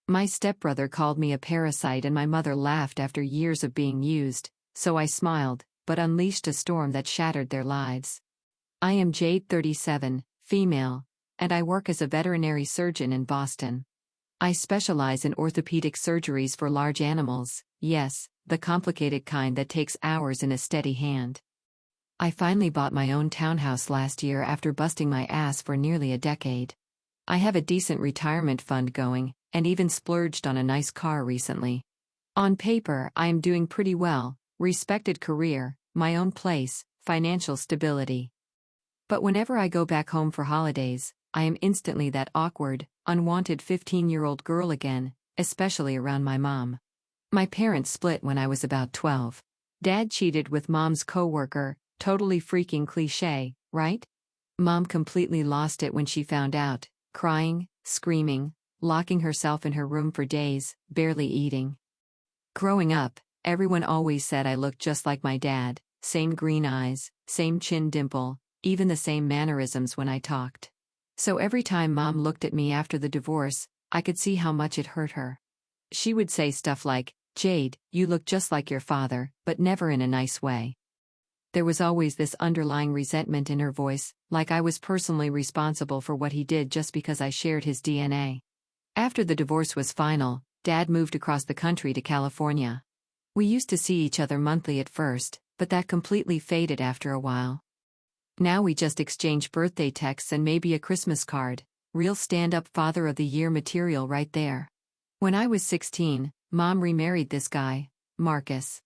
My stepbrother called me a parasite and my mother laughed after years of being used, so I smiled, but unleashed a storm that shattered their lives. I am Jade, 37, female, and I work as a veterinary surgeon in Boston. I specialize in orthopedic surgeries for large animals, yes, the complicated kind that takes hours in a steady hand. I finally bought my own townhouse last year after busting my ass for nearly a decade. I have a decent retirement fund going, and even splurged on a nice car recently. On paper, I am doing pretty well: respected career, my own place, financial stability. But whenever I go back home for holidays, I am instantly that awkward, unwanted 15-year-old girl again, especially around my mom. My parents split when I was about 12. Dad cheated with mom's coworker, totally freaking cliché, right? Mom completely lost it when she found out, crying, screaming, locking herself in her room for days, barely eating. Growing up, everyone always said I looked just like my dad: same green eyes, same chin dimple, even the same mannerisms when I talked. So every time Mom looked at me after the divorce, I could see how much it hurt her. She would say stuff like, "Jade, you look just like your father," but never in a nice way. There was always this underlying resentment in her voice, like I was personally responsible for what he did just because I shared his DNA. After the divorce was final, Dad moved across the country to California. We used to see each other monthly at first, but that completely faded after a while. Now we just exchange birthday texts and maybe a Christmas card. Real stand-up father of the year material right there. When I was 16, Mom remarried this guy, Marcus.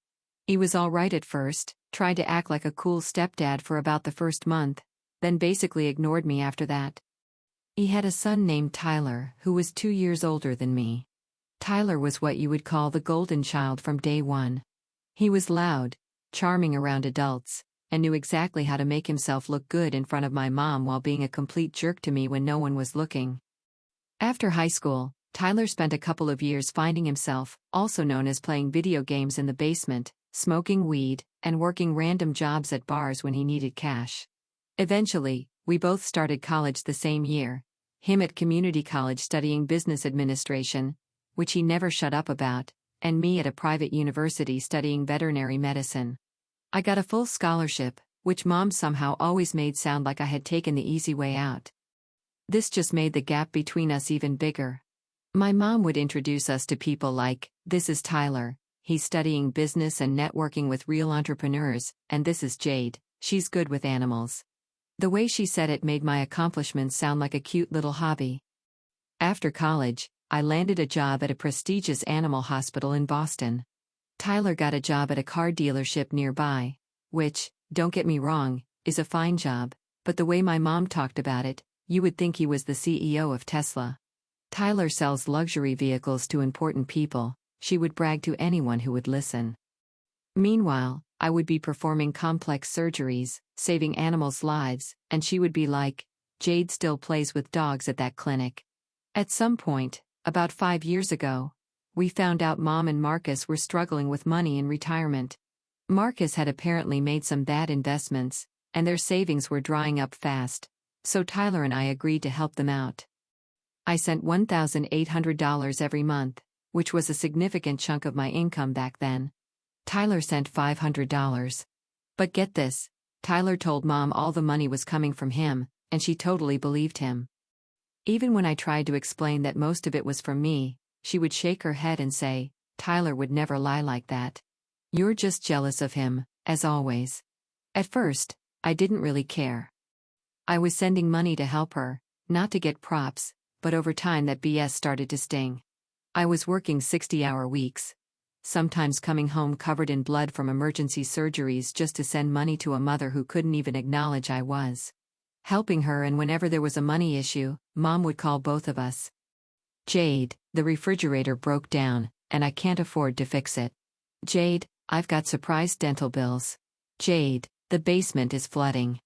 He was all right at first, tried to act like a cool stepdad for about the first month, then basically ignored me after that. He had a son named Tyler, who was 2 years older than me. Tyler was what you would call the golden child from day one. He was loud, charming around adults, and knew exactly how to make himself look good in front of my mom while being a complete jerk to me when no one was looking. After high school, Tyler spent a couple of years finding himself, also known as playing video games in the basement, smoking weed, and working random jobs at bars when he needed cash. Eventually, we both started college the same year, him at community college studying business administration, which he never shut up about, and me at a private university studying veterinary medicine. I got a full scholarship, which Mom somehow always made sound like I had taken the easy way out. This just made the gap between us even bigger. My mom would introduce us to people like, "This is Tyler, he's studying business and networking with real entrepreneurs, and this is Jade, she's good with animals." The way she said it made my accomplishments sound like a cute little hobby. After college, I landed a job at a prestigious animal hospital in Boston. Tyler got a job at a car dealership nearby, which, don't get me wrong, is a fine job, but the way my mom talked about it, you would think he was the CEO of Tesla. Tyler sells luxury vehicles to important people, she would brag to anyone who would listen. Meanwhile, I would be performing complex surgeries, saving animals' lives, and she would be like, "Jade still plays with dogs at that clinic." At some point, about 5 years ago, we found out Mom and Marcus were struggling with money in retirement. Marcus had apparently made some bad investments, and their savings were drying up fast, so Tyler and I agreed to help them out. I sent $1,800 every month, which was a significant chunk of my income back then. Tyler sent $500. But get this, Tyler told Mom all the money was coming from him, and she totally believed him. Even when I tried to explain that most of it was from me, she would shake her head and say, "Tyler would never lie like that. You're just jealous of him, as always." At first, I didn't really care. I was sending money to help her, not to get props, but over time that BS started to sting. I was working 60-hour weeks, sometimes coming home covered in blood from emergency surgeries just to send money to a mother who couldn't even acknowledge I was helping her, and whenever there was a money issue, Mom would call both of us. "Jade, the refrigerator broke down, and I can't afford to fix it." "Jade, I've got surprise dental bills." "Jade, the basement is flooding."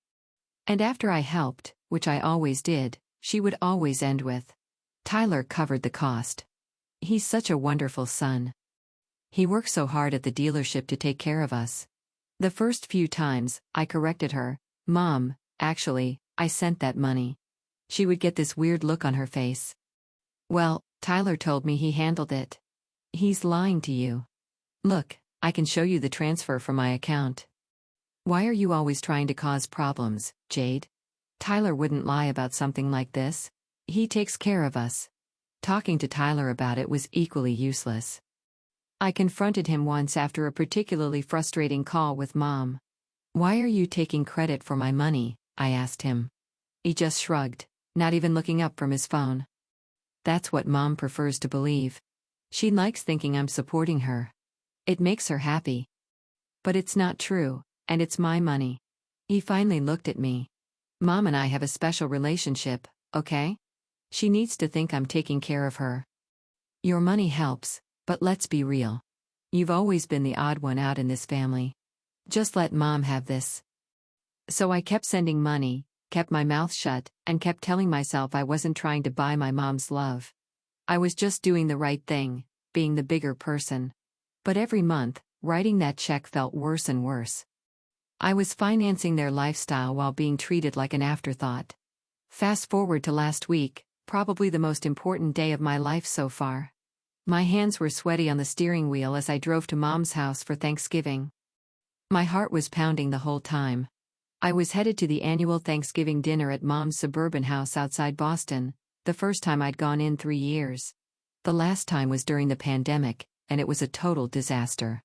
And after I helped, which I always did, she would always end with, "Tyler covered the cost. He's such a wonderful son. He works so hard at the dealership to take care of us." The first few times, I corrected her, "Mom, actually, I sent that money." She would get this weird look on her face. "Well, Tyler told me he handled it. He's lying to you. Look, I can show you the transfer from my account. Why are you always trying to cause problems, Jade? Tyler wouldn't lie about something like this. He takes care of us. Talking to Tyler about it was equally useless. I confronted him once after a particularly frustrating call with Mom. Why are you taking credit for my money? I asked him. He just shrugged, not even looking up from his phone. That's what Mom prefers to believe. She likes thinking I'm supporting her. It makes her happy. But it's not true, and it's my money. He finally looked at me. Mom and I have a special relationship, okay? She needs to think I'm taking care of her. Your money helps, but let's be real. You've always been the odd one out in this family. Just let Mom have this. So I kept sending money, kept my mouth shut, and kept telling myself I wasn't trying to buy my mom's love. I was just doing the right thing, being the bigger person. But every month, writing that check felt worse and worse. I was financing their lifestyle while being treated like an afterthought. Fast forward to last week, probably the most important day of my life so far. My hands were sweaty on the steering wheel as I drove to Mom's house for Thanksgiving. My heart was pounding the whole time. I was headed to the annual Thanksgiving dinner at Mom's suburban house outside Boston, the first time I'd gone in 3 years. The last time was during the pandemic, and it was a total disaster.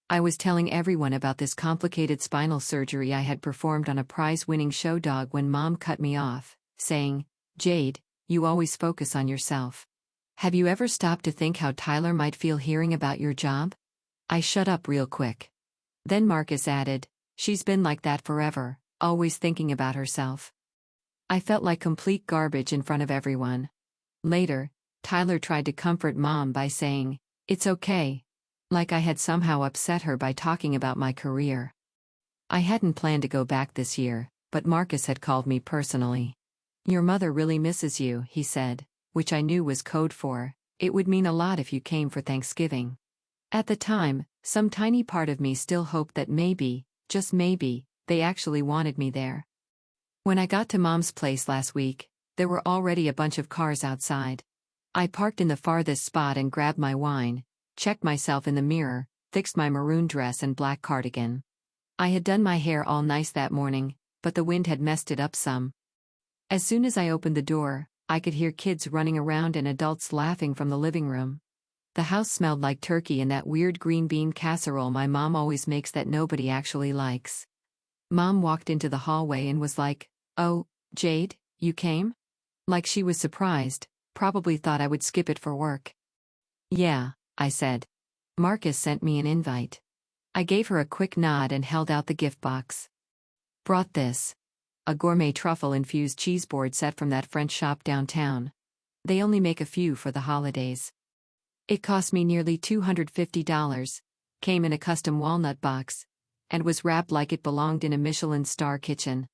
I was telling everyone about this complicated spinal surgery I had performed on a prize-winning show dog when Mom cut me off, saying, "Jade, you always focus on yourself. Have you ever stopped to think how Tyler might feel hearing about your job?" I shut up real quick. Then Marcus added, "She's been like that forever, always thinking about herself." I felt like complete garbage in front of everyone. Later, Tyler tried to comfort Mom by saying, "It's okay." Like I had somehow upset her by talking about my career. I hadn't planned to go back this year, but Marcus had called me personally. "Your mother really misses you," he said, which I knew was code for, "It would mean a lot if you came for Thanksgiving." At the time, some tiny part of me still hoped that maybe, just maybe, they actually wanted me there. When I got to Mom's place last week, there were already a bunch of cars outside. I parked in the farthest spot and grabbed my wine, checked myself in the mirror, fixed my maroon dress and black cardigan. I had done my hair all nice that morning, but the wind had messed it up some. As soon as I opened the door, I could hear kids running around and adults laughing from the living room. The house smelled like turkey and that weird green bean casserole my mom always makes that nobody actually likes. Mom walked into the hallway and was like, "Oh, Jade, you came?" Like she was surprised, probably thought I would skip it for work. "Yeah," I said. "Marcus sent me an invite." I gave her a quick nod and held out the gift box. "Brought this. A gourmet truffle-infused cheese board set from that French shop downtown. They only make a few for the holidays. It cost me nearly $250, came in a custom walnut box, and was wrapped like it belonged in a Michelin star kitchen."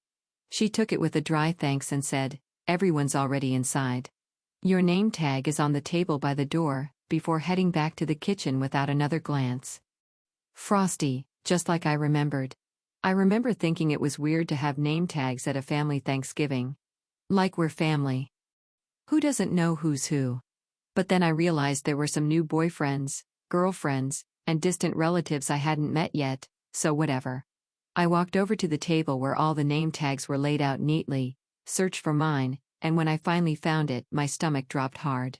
She took it with a dry thanks and said, "Everyone's already inside. Your name tag is on the table by the door," before heading back to the kitchen without another glance. Frosty, just like I remembered. I remember thinking it was weird to have name tags at a family Thanksgiving. Like we're family. Who doesn't know who's who? But then I realized there were some new boyfriends, girlfriends, and distant relatives I hadn't met yet, so whatever. I walked over to the table where all the name tags were laid out neatly, searched for mine, and when I finally found it, my stomach dropped hard.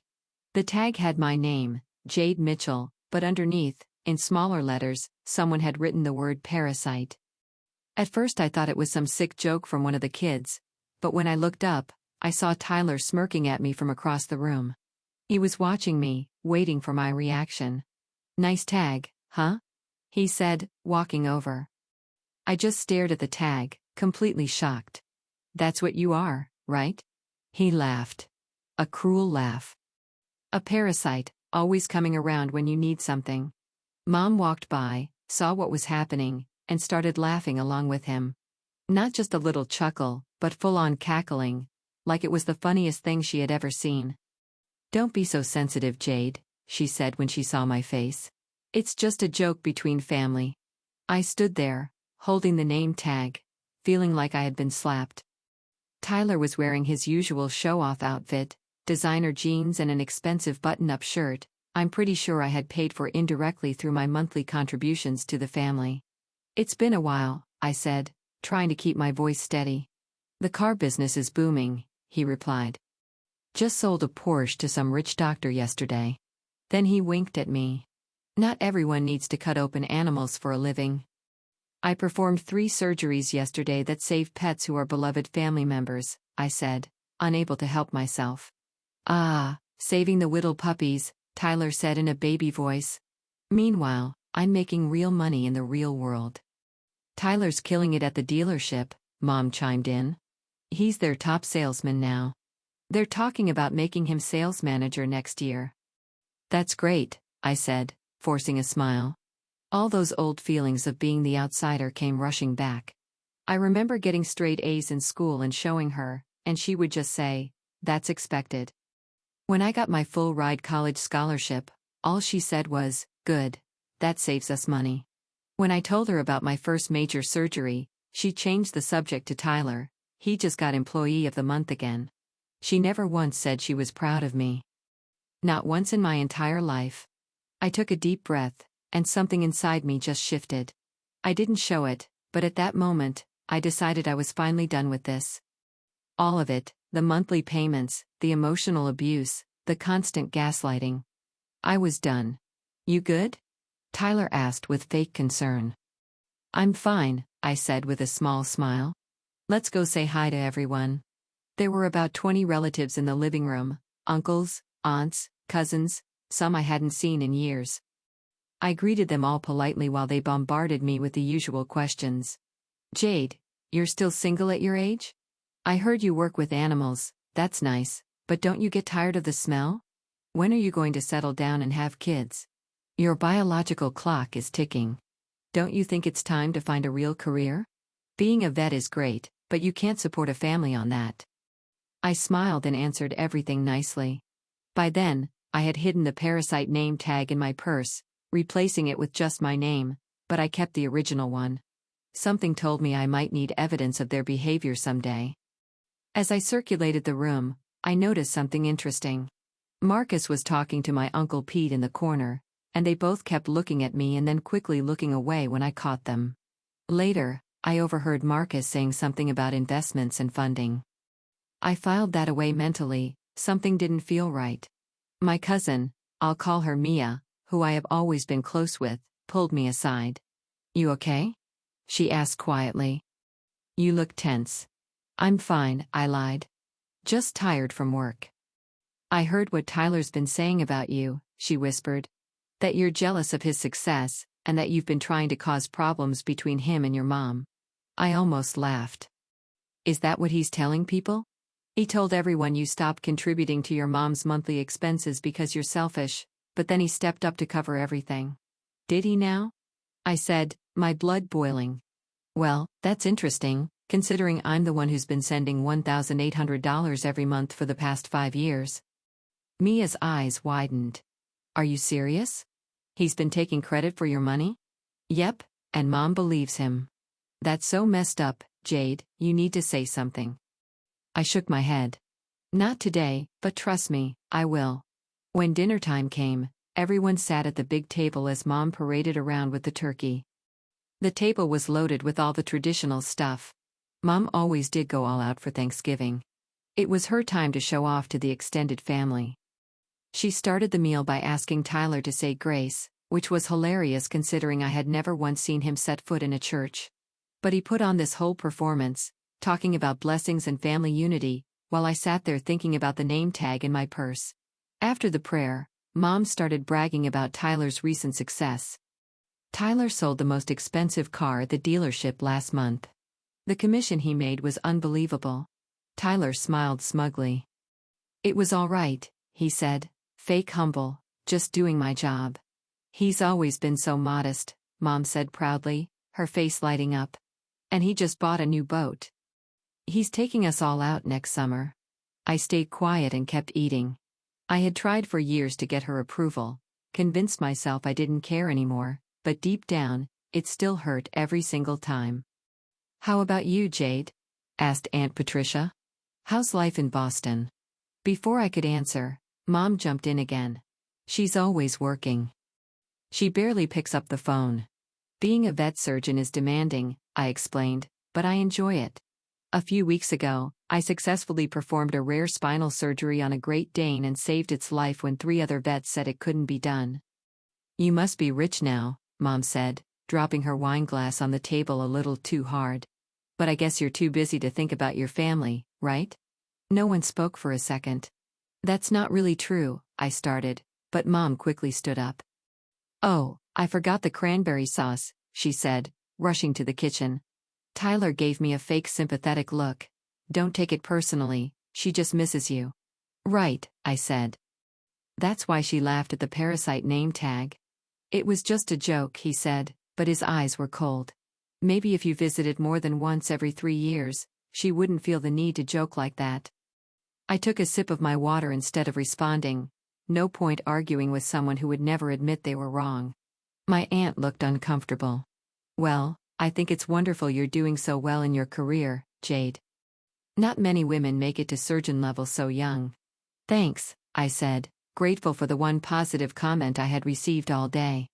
The tag had my name, Jade Mitchell, but underneath, in smaller letters, someone had written the word Parasite. At first I thought it was some sick joke from one of the kids, but when I looked up, I saw Tyler smirking at me from across the room. He was watching me, waiting for my reaction. "Nice tag, huh?" he said, walking over. I just stared at the tag, completely shocked. "That's what you are, right?" He laughed. A cruel laugh. "A parasite, always coming around when you need something." Mom walked by, saw what was happening, and started laughing along with him. Not just a little chuckle, but full-on cackling, like it was the funniest thing she had ever seen. "Don't be so sensitive, Jade," she said when she saw my face. "It's just a joke between family." I stood there, holding the name tag, feeling like I had been slapped. Tyler was wearing his usual show-off outfit, designer jeans and an expensive button-up shirt. I'm pretty sure I had paid for indirectly through my monthly contributions to the family. It's been a while, I said, trying to keep my voice steady. The car business is booming, he replied. Just sold a Porsche to some rich doctor yesterday. Then he winked at me. Not everyone needs to cut open animals for a living. I performed 3 surgeries yesterday that save pets who are beloved family members, I said, unable to help myself. Ah, saving the whittled puppies, Tyler said in a baby voice. Meanwhile, I'm making real money in the real world. Tyler's killing it at the dealership, Mom chimed in. He's their top salesman now. They're talking about making him sales manager next year. That's great, I said, forcing a smile. All those old feelings of being the outsider came rushing back. I remember getting straight A's in school and showing her, and she would just say, "That's expected." When I got my full-ride college scholarship, all she said was, "Good. That saves us money." When I told her about my first major surgery, she changed the subject to Tyler. He just got Employee of the Month again. She never once said she was proud of me. Not once in my entire life. I took a deep breath, and something inside me just shifted. I didn't show it, but at that moment, I decided I was finally done with this. All of it, the monthly payments, the emotional abuse, the constant gaslighting. I was done. You good? Tyler asked with fake concern. I'm fine, I said with a small smile. Let's go say hi to everyone. There were about 20 relatives in the living room, uncles, aunts, cousins, some I hadn't seen in years. I greeted them all politely while they bombarded me with the usual questions. Jade, you're still single at your age? I heard you work with animals, that's nice, but don't you get tired of the smell? When are you going to settle down and have kids? Your biological clock is ticking. Don't you think it's time to find a real career? Being a vet is great, but you can't support a family on that. I smiled and answered everything nicely. By then, I had hidden the Parasite name tag in my purse, replacing it with just my name, but I kept the original one. Something told me I might need evidence of their behavior someday. As I circulated the room, I noticed something interesting. Marcus was talking to my Uncle Pete in the corner, and they both kept looking at me and then quickly looking away when I caught them. Later, I overheard Marcus saying something about investments and funding. I filed that away mentally. Something didn't feel right. My cousin, I'll call her Mia, who I have always been close with, pulled me aside. You okay? She asked quietly. You look tense. I'm fine, I lied. Just tired from work. I heard what Tyler's been saying about you, she whispered. That you're jealous of his success, and that you've been trying to cause problems between him and your mom. I almost laughed. Is that what he's telling people? He told everyone you stopped contributing to your mom's monthly expenses because you're selfish, but then he stepped up to cover everything. Did he now? I said, my blood boiling. Well, that's interesting, considering I'm the one who's been sending $1,800 every month for the past 5 years. Mia's eyes widened. Are you serious? He's been taking credit for your money? Yep, and Mom believes him. That's so messed up, Jade, you need to say something. I shook my head. Not today, but trust me, I will. When dinner time came, everyone sat at the big table as Mom paraded around with the turkey. The table was loaded with all the traditional stuff. Mom always did go all out for Thanksgiving. It was her time to show off to the extended family. She started the meal by asking Tyler to say grace, which was hilarious considering I had never once seen him set foot in a church. But he put on this whole performance, talking about blessings and family unity, while I sat there thinking about the name tag in my purse. After the prayer, Mom started bragging about Tyler's recent success. Tyler sold the most expensive car at the dealership last month. The commission he made was unbelievable. Tyler smiled smugly. It was all right, he said, fake humble, just doing my job. He's always been so modest, Mom said proudly, her face lighting up. And he just bought a new boat. He's taking us all out next summer. I stayed quiet and kept eating. I had tried for years to get her approval, convinced myself I didn't care anymore, but deep down, it still hurt every single time. How about you, Jade? Asked Aunt Patricia. How's life in Boston? Before I could answer, Mom jumped in again. She's always working. She barely picks up the phone. Being a vet surgeon is demanding, I explained, but I enjoy it. A few weeks ago, I successfully performed a rare spinal surgery on a Great Dane and saved its life when 3 other vets said it couldn't be done. You must be rich now, Mom said, dropping her wine glass on the table a little too hard. But I guess you're too busy to think about your family, right? No one spoke for a second. That's not really true, I started, but Mom quickly stood up. Oh, I forgot the cranberry sauce, she said, rushing to the kitchen. Tyler gave me a fake sympathetic look. Don't take it personally, she just misses you. Right, I said. That's why she laughed at the Parasite name tag. It was just a joke, he said, but his eyes were cold. Maybe if you visited more than once every 3 years, she wouldn't feel the need to joke like that. I took a sip of my water instead of responding. No point arguing with someone who would never admit they were wrong. My aunt looked uncomfortable. Well, I think it's wonderful you're doing so well in your career, Jade. Not many women make it to surgeon level so young. Thanks, I said, grateful for the one positive comment I had received all day.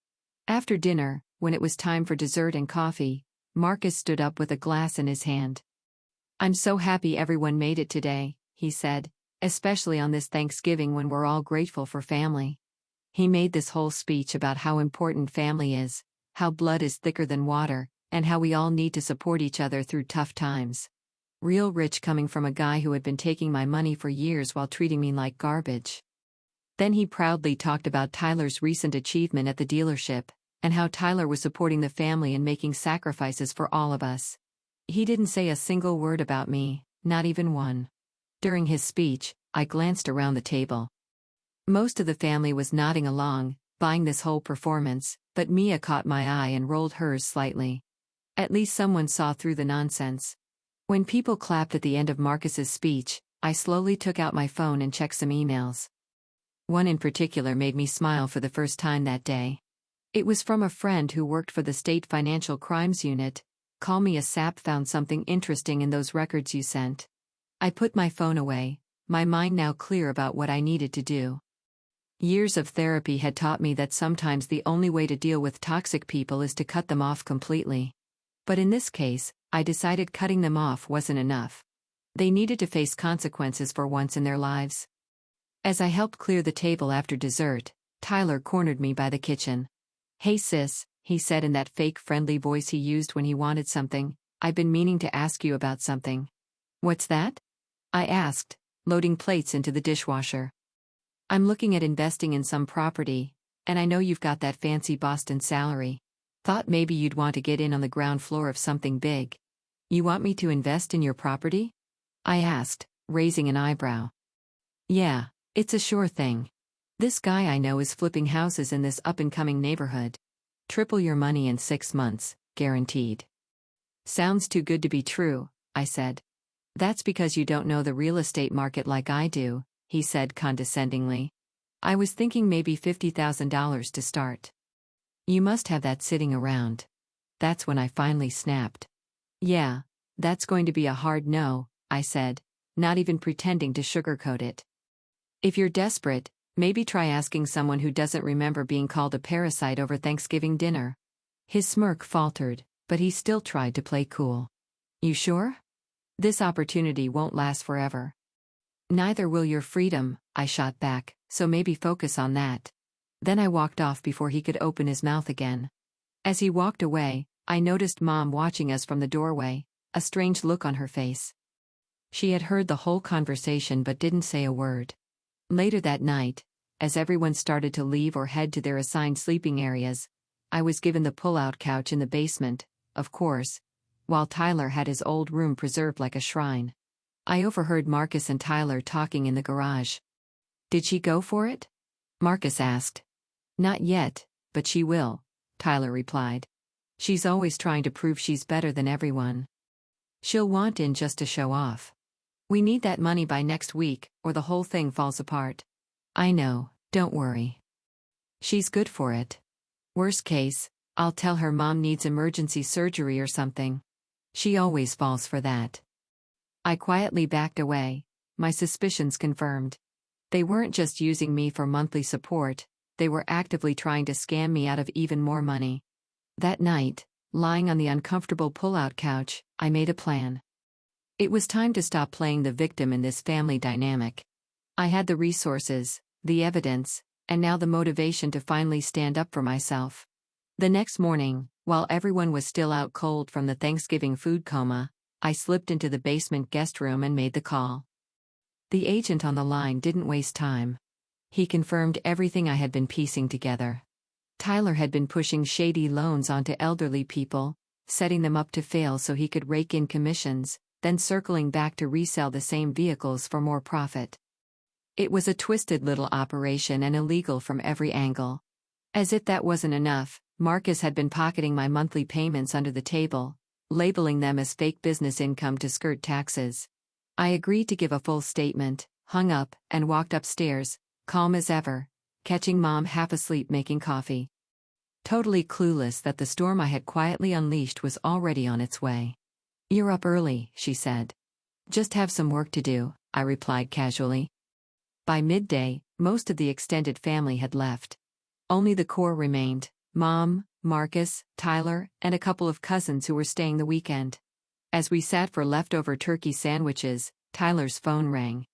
After dinner, when it was time for dessert and coffee, Marcus stood up with a glass in his hand. I'm so happy everyone made it today, he said, especially on this Thanksgiving when we're all grateful for family. He made this whole speech about how important family is, how blood is thicker than water, and how we all need to support each other through tough times. Real rich coming from a guy who had been taking my money for years while treating me like garbage. Then he proudly talked about Tyler's recent achievement at the dealership, and how Tyler was supporting the family and making sacrifices for all of us. He didn't say a single word about me, not even one. During his speech, I glanced around the table. Most of the family was nodding along, buying this whole performance, but Mia caught my eye and rolled hers slightly. At least someone saw through the nonsense. When people clapped at the end of Marcus's speech, I slowly took out my phone and checked some emails. One in particular made me smile for the first time that day. It was from a friend who worked for the State Financial Crimes Unit. Call me a sap, found something interesting in those records you sent. I put my phone away, my mind now clear about what I needed to do. Years of therapy had taught me that sometimes the only way to deal with toxic people is to cut them off completely. But in this case, I decided cutting them off wasn't enough. They needed to face consequences for once in their lives. As I helped clear the table after dessert, Tyler cornered me by the kitchen. Hey sis, he said in that fake friendly voice he used when he wanted something, I've been meaning to ask you about something. What's that? I asked, loading plates into the dishwasher. I'm looking at investing in some property, and I know you've got that fancy Boston salary. Thought maybe you'd want to get in on the ground floor of something big. You want me to invest in your property? I asked, raising an eyebrow. Yeah, it's a sure thing. This guy I know is flipping houses in this up-and-coming neighborhood. Triple your money in 6 months, guaranteed. Sounds too good to be true, I said. That's because you don't know the real estate market like I do, he said condescendingly. I was thinking maybe $50,000 to start. You must have that sitting around. That's when I finally snapped. Yeah, that's going to be a hard no, I said, not even pretending to sugarcoat it. If you're desperate, maybe try asking someone who doesn't remember being called a parasite over Thanksgiving dinner. His smirk faltered, but he still tried to play cool. You sure? This opportunity won't last forever. Neither will your freedom, I shot back, so maybe focus on that. Then I walked off before he could open his mouth again. As he walked away, I noticed Mom watching us from the doorway, a strange look on her face. She had heard the whole conversation but didn't say a word. Later that night, as everyone started to leave or head to their assigned sleeping areas, I was given the pull-out couch in the basement, of course, while Tyler had his old room preserved like a shrine. I overheard Marcus and Tyler talking in the garage. Did she go for it? Marcus asked. Not yet, but she will, Tyler replied. She's always trying to prove she's better than everyone. She'll want in just to show off. We need that money by next week, or the whole thing falls apart. I know, don't worry. She's good for it. Worst case, I'll tell her Mom needs emergency surgery or something. She always falls for that. I quietly backed away, my suspicions confirmed. They weren't just using me for monthly support, they were actively trying to scam me out of even more money. That night, lying on the uncomfortable pull-out couch, I made a plan. It was time to stop playing the victim in this family dynamic. I had the resources, the evidence, and now the motivation to finally stand up for myself. The next morning, while everyone was still out cold from the Thanksgiving food coma, I slipped into the basement guest room and made the call. The agent on the line didn't waste time. He confirmed everything I had been piecing together. Tyler had been pushing shady loans onto elderly people, setting them up to fail so he could rake in commissions, then circling back to resell the same vehicles for more profit. It was a twisted little operation and illegal from every angle. As if that wasn't enough, Marcus had been pocketing my monthly payments under the table, labeling them as fake business income to skirt taxes. I agreed to give a full statement, hung up, and walked upstairs, calm as ever, catching Mom half asleep making coffee. Totally clueless that the storm I had quietly unleashed was already on its way. "You're up early," she said. "Just have some work to do," I replied casually. By midday, most of the extended family had left. Only the core remained: Mom, Marcus, Tyler, and a couple of cousins who were staying the weekend. As we sat for leftover turkey sandwiches, Tyler's phone rang.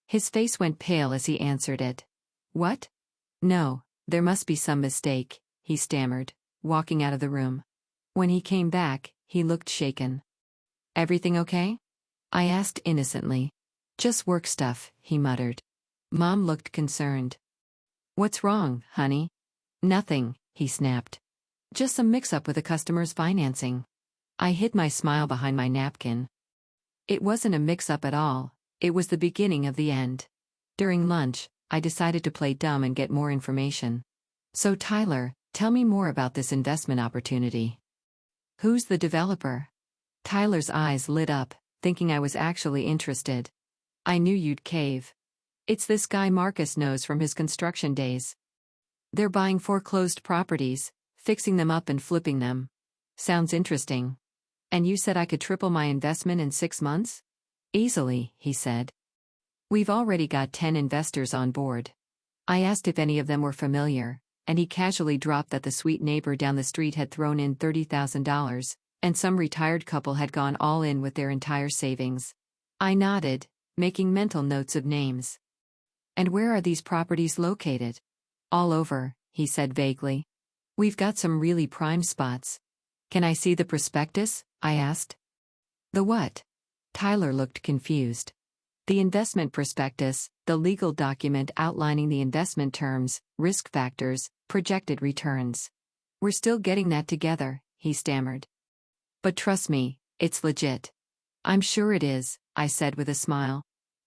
His face went pale as he answered it. "What? No, there must be some mistake," he stammered, walking out of the room. When he came back, he looked shaken. "Everything okay?" I asked innocently. "Just work stuff," he muttered. Mom looked concerned. "What's wrong, honey?" "Nothing," he snapped. "Just some mix-up with a customer's financing." I hid my smile behind my napkin. It wasn't a mix-up at all, it was the beginning of the end. During lunch, I decided to play dumb and get more information. "So Tyler, tell me more about this investment opportunity. Who's the developer?" Tyler's eyes lit up, thinking I was actually interested. "I knew you'd cave. It's this guy Marcus knows from his construction days. They're buying foreclosed properties, fixing them up and flipping them. Sounds interesting. And you said I could triple my investment in 6 months?" "Easily," he said. "We've already got 10 investors on board." I asked if any of them were familiar, and he casually dropped that the sweet neighbor down the street had thrown in $30,000, and some retired couple had gone all in with their entire savings. I nodded, making mental notes of names. "And where are these properties located?" "All over," he said vaguely. "We've got some really prime spots." "Can I see the prospectus?" I asked. "The what?" Tyler looked confused. "The investment prospectus, the legal document outlining the investment terms, risk factors, projected returns. We're still getting that together," he stammered. "But trust me, it's legit." "I'm sure it is," I said with a smile.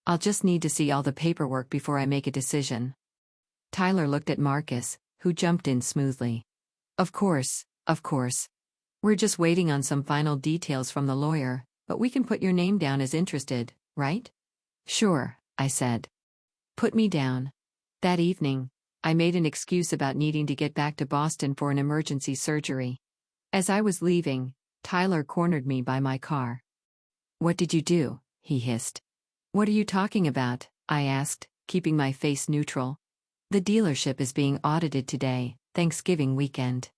"I'll just need to see all the paperwork before I make a decision." Tyler looked at Marcus, who jumped in smoothly. Of course. We're just waiting on some final details from the lawyer, but we can put your name down as interested, right?" "Sure," I said. "Put me down." That evening, I made an excuse about needing to get back to Boston for an emergency surgery. As I was leaving, Tyler cornered me by my car. "What did you do?" he hissed. "What are you talking about?" I asked, keeping my face neutral. "The dealership is being audited today, Thanksgiving weekend."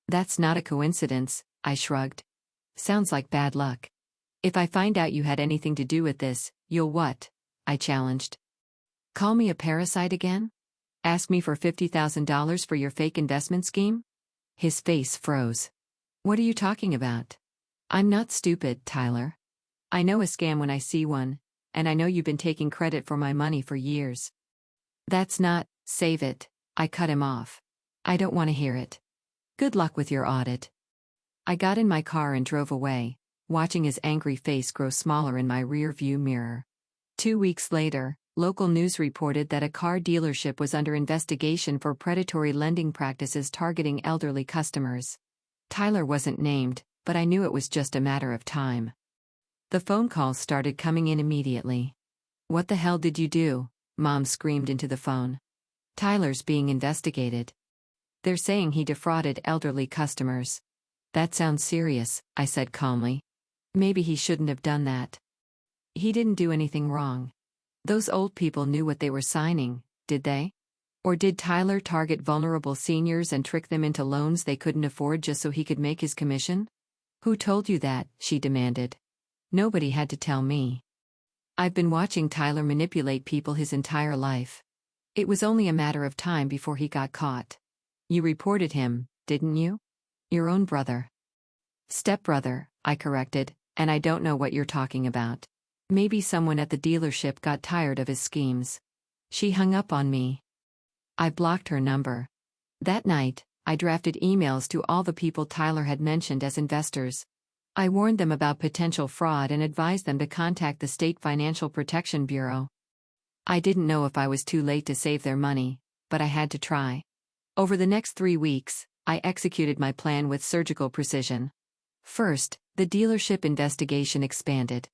"That's not a coincidence," I shrugged. "Sounds like bad luck. If I find out you had anything to do with this, you'll what?" I challenged. "Call me a parasite again? Ask me for $50,000 for your fake investment scheme?" His face froze. "What are you talking about?" "I'm not stupid, Tyler. I know a scam when I see one, and I know you've been taking credit for my money for years." "That's not, save it," I cut him off. "I don't want to hear it. Good luck with your audit." I got in my car and drove away, watching his angry face grow smaller in my rear-view mirror. 2 weeks later, local news reported that a car dealership was under investigation for predatory lending practices targeting elderly customers. Tyler wasn't named, but I knew it was just a matter of time. The phone calls started coming in immediately. "What the hell did you do?" Mom screamed into the phone. "Tyler's being investigated. They're saying he defrauded elderly customers." "That sounds serious," I said calmly. "Maybe he shouldn't have done that." "He didn't do anything wrong. Those old people knew what they were signing, did they? Or did Tyler target vulnerable seniors and trick them into loans they couldn't afford just so he could make his commission? Who told you that? She demanded. Nobody had to tell me. I've been watching Tyler manipulate people his entire life. It was only a matter of time before he got caught. You reported him, didn't you? Your own brother. Stepbrother, I corrected, and I don't know what you're talking about. Maybe someone at the dealership got tired of his schemes. She hung up on me. I blocked her number. That night, I drafted emails to all the people Tyler had mentioned as investors. I warned them about potential fraud and advised them to contact the State Financial Protection Bureau. I didn't know if I was too late to save their money, but I had to try. Over the next 3 weeks, I executed my plan with surgical precision. First, the dealership investigation expanded.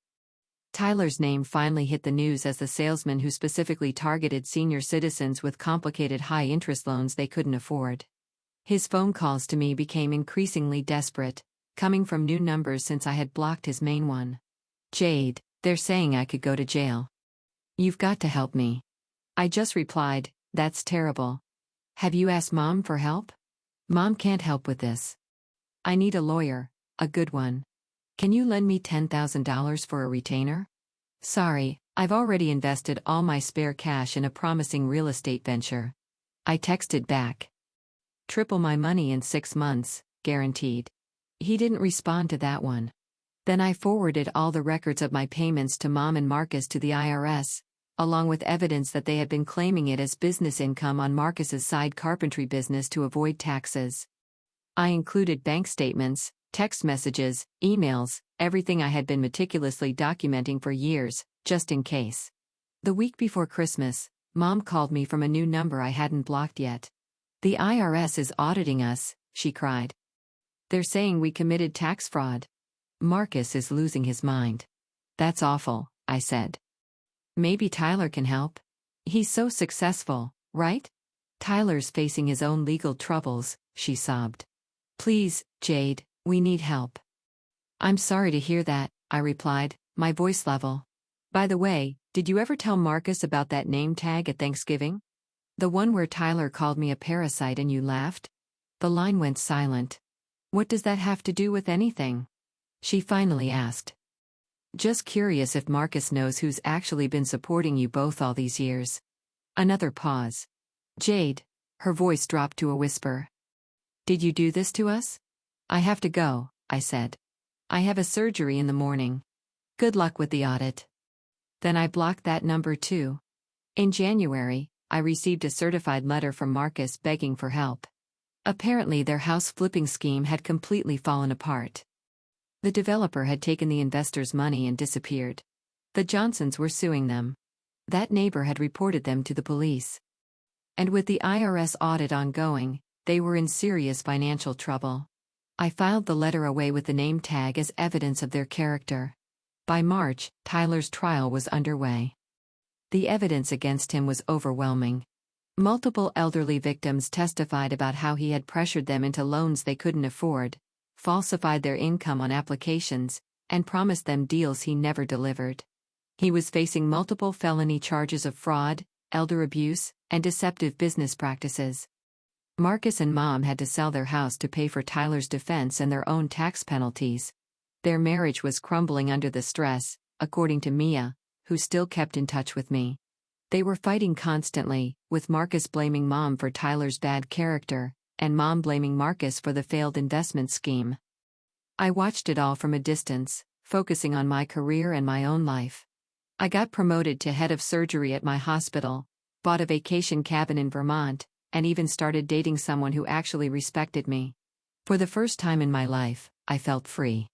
Tyler's name finally hit the news as the salesman who specifically targeted senior citizens with complicated high-interest loans they couldn't afford. His phone calls to me became increasingly desperate, coming from new numbers since I had blocked his main one. Jade, they're saying I could go to jail. You've got to help me. I just replied, that's terrible. Have you asked Mom for help? Mom can't help with this. I need a lawyer, a good one. Can you lend me $10,000 for a retainer? Sorry, I've already invested all my spare cash in a promising real estate venture. I texted back. Triple my money in 6 months, guaranteed. He didn't respond to that one. Then I forwarded all the records of my payments to Mom and Marcus to the IRS, along with evidence that they had been claiming it as business income on Marcus's side carpentry business to avoid taxes. I included bank statements, text messages, emails, everything I had been meticulously documenting for years, just in case. The week before Christmas, Mom called me from a new number I hadn't blocked yet. The IRS is auditing us, she cried. They're saying we committed tax fraud. Marcus is losing his mind. That's awful, I said. Maybe Tyler can help. He's so successful, right? Tyler's facing his own legal troubles, she sobbed. Please, Jade, we need help. I'm sorry to hear that, I replied, my voice level. By the way, did you ever tell Marcus about that name tag at Thanksgiving? The one where Tyler called me a parasite and you laughed? The line went silent. What does that have to do with anything? She finally asked. Just curious if Marcus knows who's actually been supporting you both all these years. Another pause. Jade, her voice dropped to a whisper. Did you do this to us? I have to go, I said. I have a surgery in the morning. Good luck with the audit. Then I blocked that number too. In January, I received a certified letter from Marcus begging for help. Apparently their house flipping scheme had completely fallen apart. The developer had taken the investors' money and disappeared. The Johnsons were suing them. That neighbor had reported them to the police. And with the IRS audit ongoing, they were in serious financial trouble. I filed the letter away with the name tag as evidence of their character. By March, Tyler's trial was underway. The evidence against him was overwhelming. Multiple elderly victims testified about how he had pressured them into loans they couldn't afford, falsified their income on applications, and promised them deals he never delivered. He was facing multiple felony charges of fraud, elder abuse, and deceptive business practices. Marcus and Mom had to sell their house to pay for Tyler's defense and their own tax penalties. Their marriage was crumbling under the stress, according to Mia, who still kept in touch with me. They were fighting constantly, with Marcus blaming Mom for Tyler's bad character, and Mom blaming Marcus for the failed investment scheme. I watched it all from a distance, focusing on my career and my own life. I got promoted to head of surgery at my hospital, bought a vacation cabin in Vermont, and even started dating someone who actually respected me. For the first time in my life, I felt free.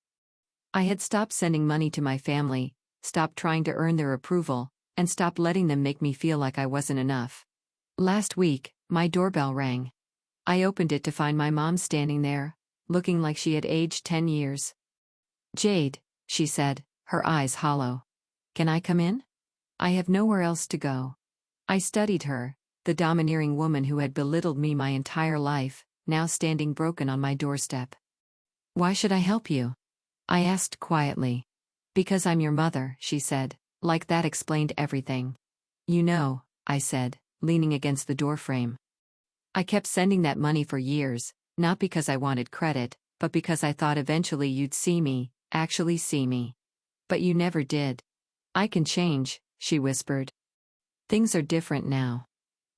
I had stopped sending money to my family, stopped trying to earn their approval, and stopped letting them make me feel like I wasn't enough. Last week, my doorbell rang. I opened it to find my mom standing there, looking like she had aged 10 years. Jade, she said, her eyes hollow. Can I come in? I have nowhere else to go. I studied her, the domineering woman who had belittled me my entire life, now standing broken on my doorstep. Why should I help you? I asked quietly. Because I'm your mother, she said, like that explained everything. You know, I said, leaning against the doorframe. I kept sending that money for years, not because I wanted credit, but because I thought eventually you'd see me, actually see me. But you never did. I can change, she whispered. Things are different now.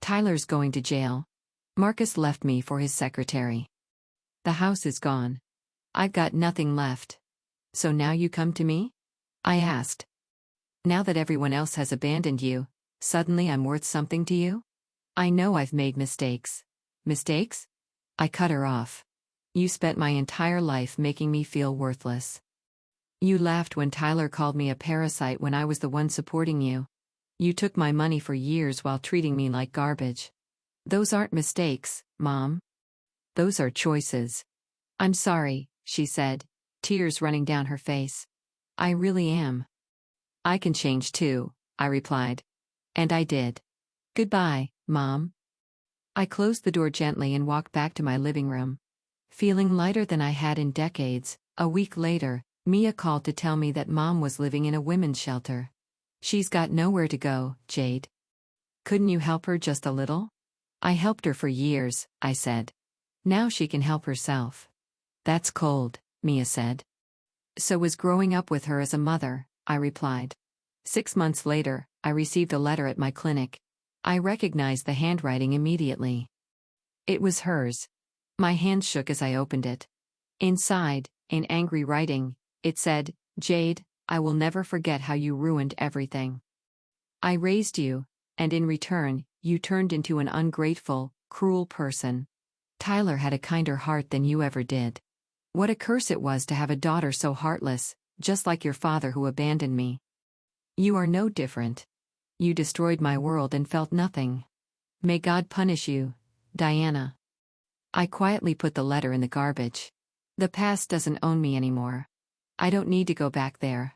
Tyler's going to jail. Marcus left me for his secretary. The house is gone. I've got nothing left. So now you come to me? I asked. Now that everyone else has abandoned you, suddenly I'm worth something to you? I know I've made mistakes. Mistakes? I cut her off. You spent my entire life making me feel worthless. You laughed when Tyler called me a parasite when I was the one supporting you. You took my money for years while treating me like garbage. Those aren't mistakes, Mom. Those are choices. I'm sorry, she said, tears running down her face. I really am. I can change too, I replied. And I did. Goodbye, Mom. I closed the door gently and walked back to my living room. Feeling lighter than I had in decades, a week later, Mia called to tell me that Mom was living in a women's shelter. She's got nowhere to go, Jade. Couldn't you help her just a little? I helped her for years, I said. Now she can help herself. That's cold, Mia said. So was growing up with her as a mother, I replied. 6 months later, I received a letter at my clinic. I recognized the handwriting immediately. It was hers. My hand shook as I opened it. Inside, in angry writing, it said, Jade, I will never forget how you ruined everything. I raised you, and in return, you turned into an ungrateful, cruel person. Tyler had a kinder heart than you ever did. What a curse it was to have a daughter so heartless, just like your father who abandoned me. You are no different. You destroyed my world and felt nothing. May God punish you, Diana. I quietly put the letter in the garbage. The past doesn't own me anymore. I don't need to go back there.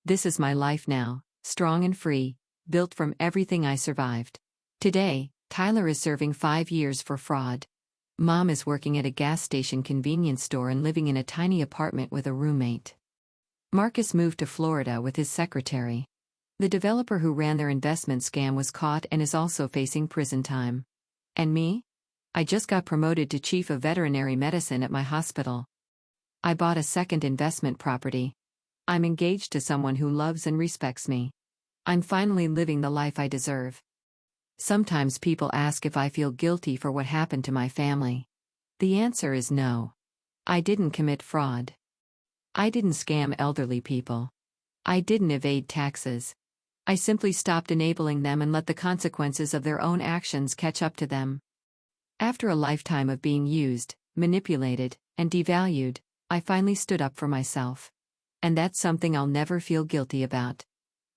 This is my life now, strong and free, built from everything I survived. Today, Tyler is serving 5 years for fraud. Mom is working at a gas station convenience store and living in a tiny apartment with a roommate. Marcus moved to Florida with his secretary. The developer who ran their investment scam was caught and is also facing prison time. And me? I just got promoted to chief of veterinary medicine at my hospital. I bought a second investment property. I'm engaged to someone who loves and respects me. I'm finally living the life I deserve. Sometimes people ask if I feel guilty for what happened to my family. The answer is no. I didn't commit fraud. I didn't scam elderly people. I didn't evade taxes. I simply stopped enabling them and let the consequences of their own actions catch up to them. After a lifetime of being used, manipulated, and devalued, I finally stood up for myself. And that's something I'll never feel guilty about.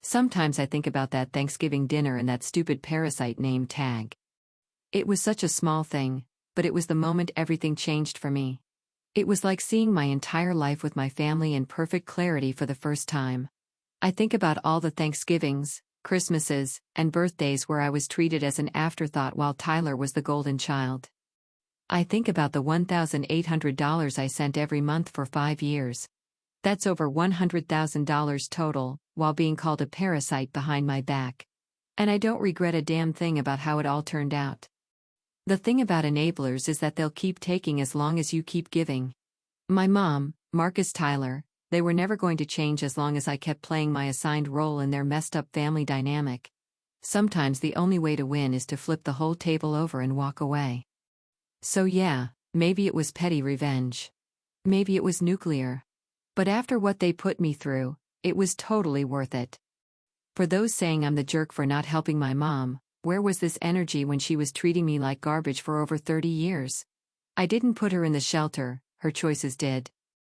Sometimes I think about that Thanksgiving dinner and that stupid Parasite name tag. It was such a small thing, but it was the moment everything changed for me. It was like seeing my entire life with my family in perfect clarity for the first time. I think about all the Thanksgivings, Christmases, and birthdays where I was treated as an afterthought while Tyler was the golden child. I think about the $1,800 I sent every month for 5 years. That's over $100,000 total, while being called a parasite behind my back. And I don't regret a damn thing about how it all turned out. The thing about enablers is that they'll keep taking as long as you keep giving. My mom, Marcus, Tyler, they were never going to change as long as I kept playing my assigned role in their messed up family dynamic. Sometimes the only way to win is to flip the whole table over and walk away. So yeah, maybe it was petty revenge. Maybe it was nuclear. But after what they put me through, it was totally worth it. For those saying I'm the jerk for not helping my mom, where was this energy when she was treating me like garbage for over 30 years? I didn't put her in the shelter, her choices did.